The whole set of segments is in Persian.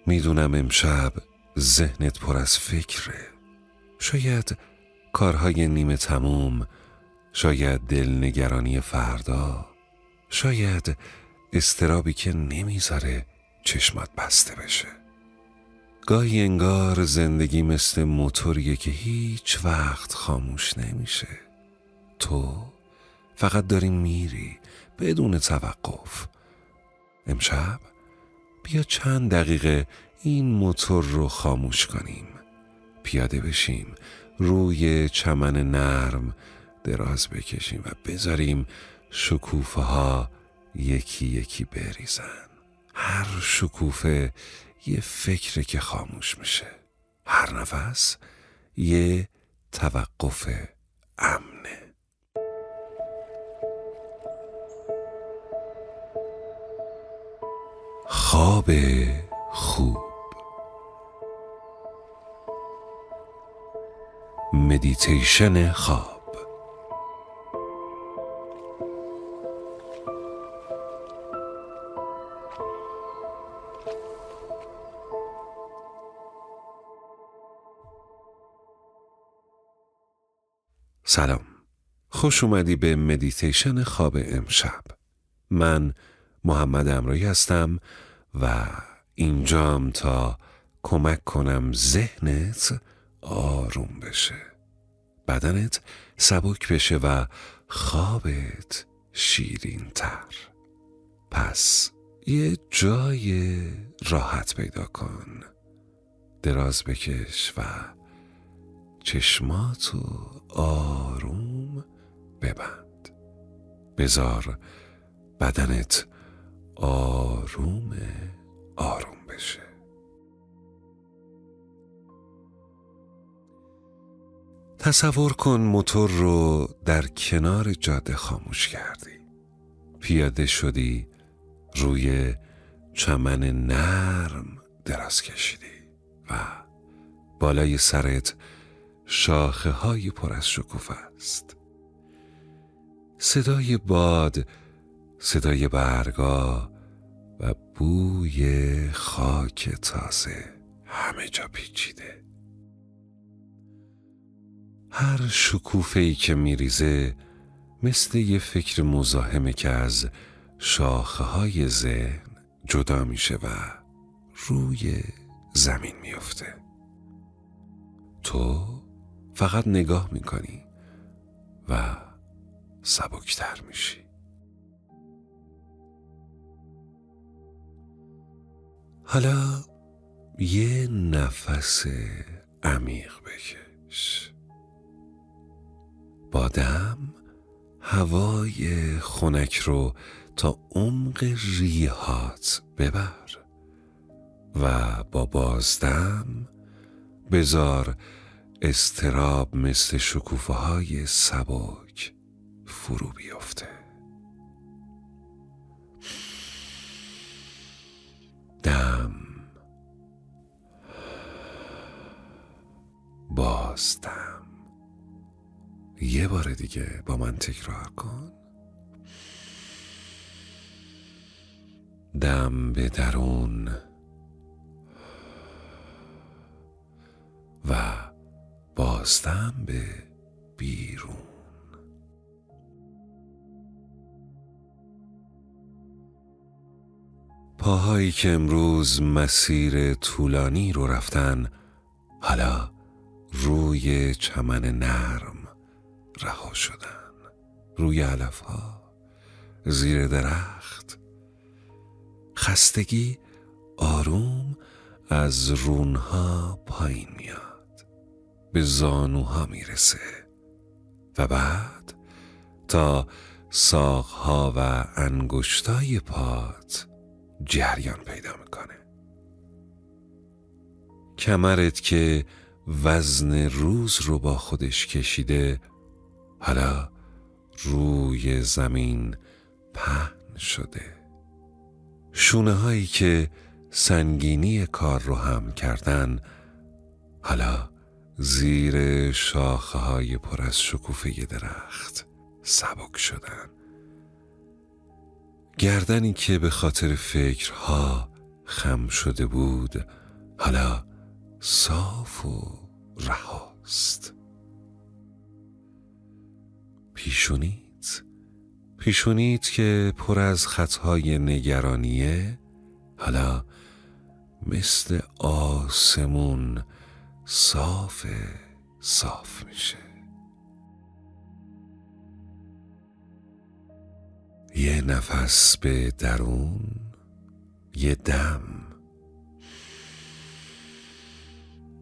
میدونم امشب ذهنت پر از فکره. شاید کارهای نیمه تموم، شاید دلنگرانی فردا، شاید اضطرابی که نمیذاره چشمات بسته بشه. گاهی انگار زندگی مثل موتوریه که هیچ وقت خاموش نمیشه. تو فقط داری میری بدون توقف. امشب بیا چند دقیقه این موتور رو خاموش کنیم. پیاده بشیم، روی چمن نرم دراز بکشیم و بذاریم شکوفه ها یکی یکی بریزن. هر شکوفه یه فکره که خاموش میشه. هر نفس یه توقف امنه. خواب خوب. مدیتیشن خواب. سلام، خوش اومدی به مدیتیشن خواب امشب. من محمد امرایی هستم و اینجام تا کمک کنم ذهنت آروم بشه، بدنت سبک بشه و خوابت شیرین تر. پس یه جای راحت پیدا کن، دراز بکش و چشماتو آروم ببند. بذار بدنت آروم بشه. تصور کن موتور رو در کنار جاده خاموش کردی. پیاده شدی، روی چمن نرم دراز کشیدی و بالای سرت شاخه های پر از شکوفه است. صدای باد، صدای برگا و بوی خاک تازه همه جا پیچیده. هر شکوفه‌ای که میریزه مثل یه فکر مزاحمه که از شاخه های ذهن جدا میشه و روی زمین میفته. تو فقط نگاه میکنی و سبکتر میشی. حالا یه نفس عمیق بکش. با دم هوای خنک رو تا عمق ریهات ببر و با بازدم بذار اضطراب مثل شکوفه های سبک فرو بیفته. دم، بازدم. یه بار دیگه با من تکرار کن. دم به درون و بازدم به بیرون. پاهایی که امروز مسیر طولانی رو رفتن، حالا روی چمن نرم رها شدن. روی علفها، زیر درخت. خستگی آروم از رونها پایین میاد، به زانوها میرسه و بعد تا ساقها و انگشتای پات جریان پیدا میکنه. کمرت که وزن روز رو با خودش کشیده، حالا روی زمین پهن شده. شونه هایی که سنگینی کار رو هم کردن، حالا زیر شاخه های پر از شکوفه درخت سبک شدن. گردنی که به خاطر فکرها خم شده بود حالا صاف و رهاست. پیشونیت که پر از خطهای نگرانیه حالا مثل آسمون صاف میشه. یه نفس به درون، یه دم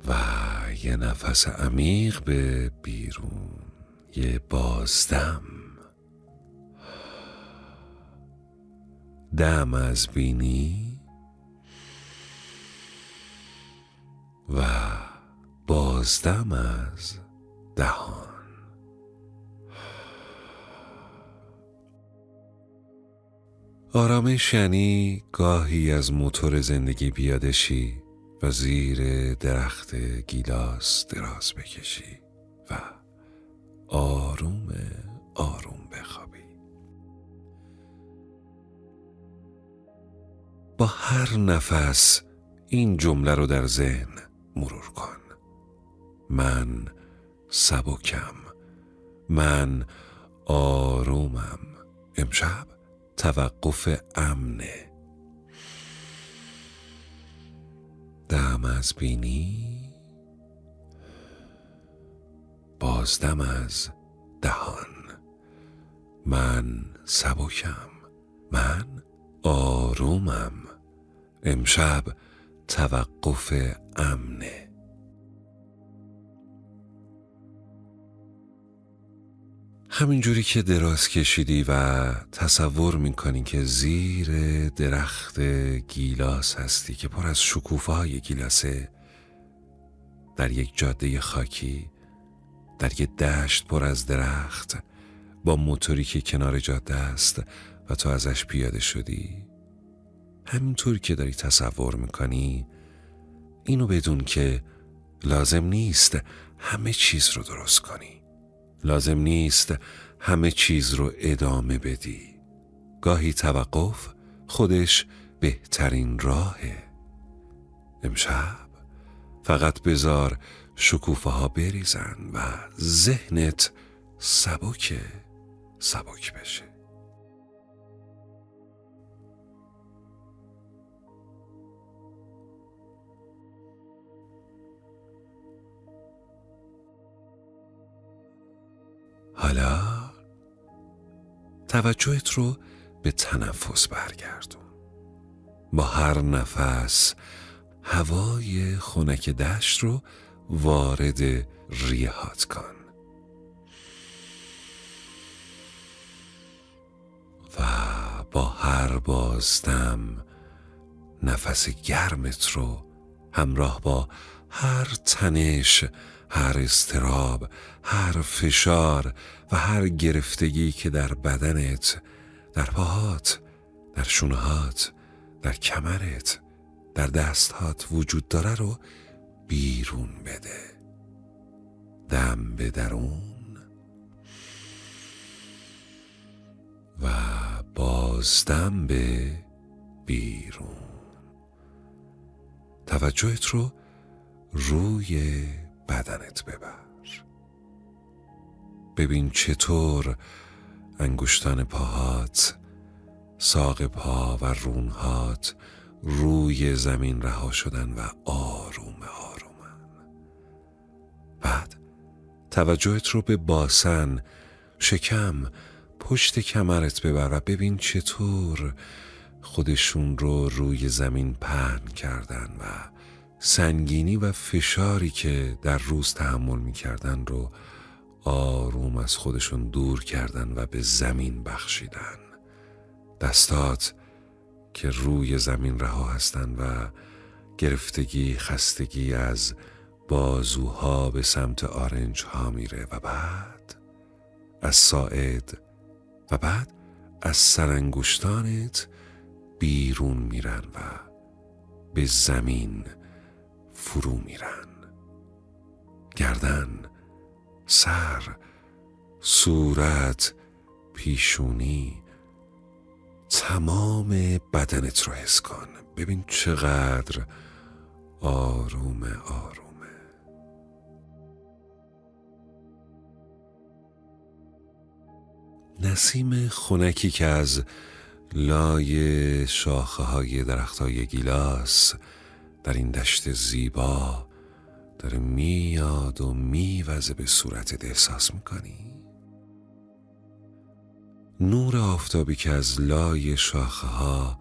و یه نفس عمیق به بیرون، یه بازدم. دم از بینی و بازدم از دهان. آرامش یعنی گاهی از موتور زندگی پیاده شی و زیر درخت گیلاس دراز بکشی و آروم بخوابی. با هر نفس این جمله رو در ذهن مرور کن: من سبکم، من آرومم، امشب توقف امنه. دم از بینی، بازدم از دهان. من سبکم، من آرومم، امشب توقف امنه. همینجوری که دراز کشیدی و تصور میکنی که زیر درخت گیلاس هستی که پر از شکوفه‌های گیلاسه، در یک جاده خاکی، در یک دشت پر از درخت، با موتوری که کنار جاده است و تو ازش پیاده شدی، همینطور که داری تصور میکنی اینو بدون که لازم نیست همه چیز رو درست کنی، لازم نیست همه چیز رو ادامه بدی. گاهی توقف خودش بهترین راهه. امشب فقط بذار شکوفه ها بریزن و ذهنت سبک بشه. حالا توجهت رو به تنفس برگردون. با هر نفس هوای خنک دشت رو وارد ریه‌هات کن و با هر بازدم نفس گرمت رو همراه با هر تنش، هر اضطراب، هر فشار و هر گرفتگی که در بدنت، در پاهات، در شونهات، در کمرت، در دستهات وجود داره رو بیرون بده. دم به درون و بازدم به بیرون. توجهت رو روی بدنت ببر. ببین چطور انگشتان پاهات، ساق پا و رونهات روی زمین رها شدن و آرومن. بعد توجهت رو به باسن، شکم، پشت کمرت ببر و ببین چطور خودشون رو روی زمین پهن کردن و سنگینی و فشاری که در روز تحمل می کردن رو آروم از خودشون دور کردن و به زمین بخشیدن. دستات که روی زمین رها هستن و گرفتگی، خستگی از بازوها به سمت آرنج ها میره و بعد از ساعد و بعد از سرانگشتانت بیرون میرن و به زمین فرو میرن. گردن، سر، صورت، پیشونی، تمام بدنت رو حس کن. ببین چقدر آرومه. نسیم خنکی که از لای شاخه های درخت های گیلاس در این دشت زیبا داره میاد و میوزه به صورتت احساس میکنی؟ نور آفتابی که از لای شاخه ها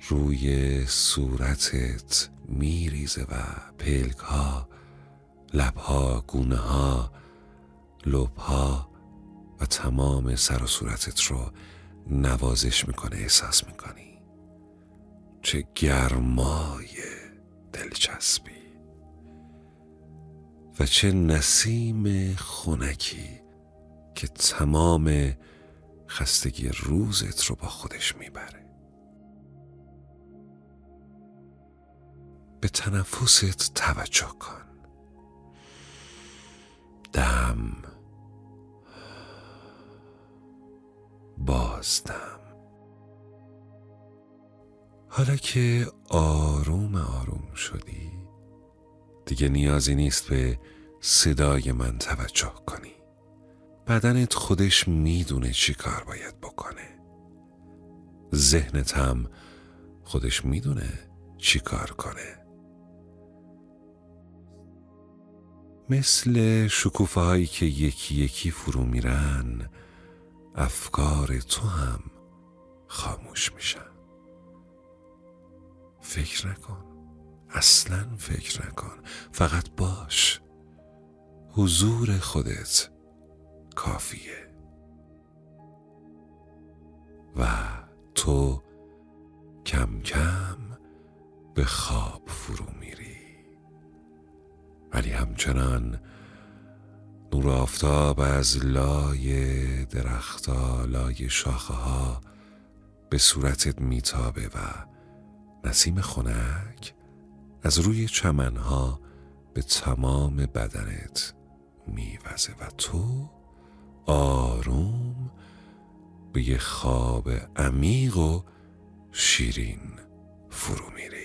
روی صورتت میریزه و پلک ها، لب ها، گونه ها، لب ها و تمام سر و صورتت رو نوازش میکنه. احساس میکنی چه گرمای دلچسبی و چه نسیم خنکی که تمام خستگی روزت رو با خودش میبره. به تنفست توجه کن. دم، بازدم. حالا که آروم شدی، دیگه نیازی نیست به صدای من توجه کنی. بدنت خودش میدونه چی کار باید بکنه. ذهنت هم خودش میدونه چی کار کنه. مثل شکوفه هایی که یکی یکی فرو میرن، افکار تو هم خاموش میشن. فکر نکن، اصلا فکر نکن، فقط باش. حضور خودت کافیه و تو کم کم به خواب فرو میری. ولی همچنان نور آفتاب از لای درخت‌ها، لای شاخه ها به صورتت میتابه و نسیم خنک از روی چمنها به تمام بدنت میوزه و تو آروم به یه خواب عمیق و شیرین فرو میری.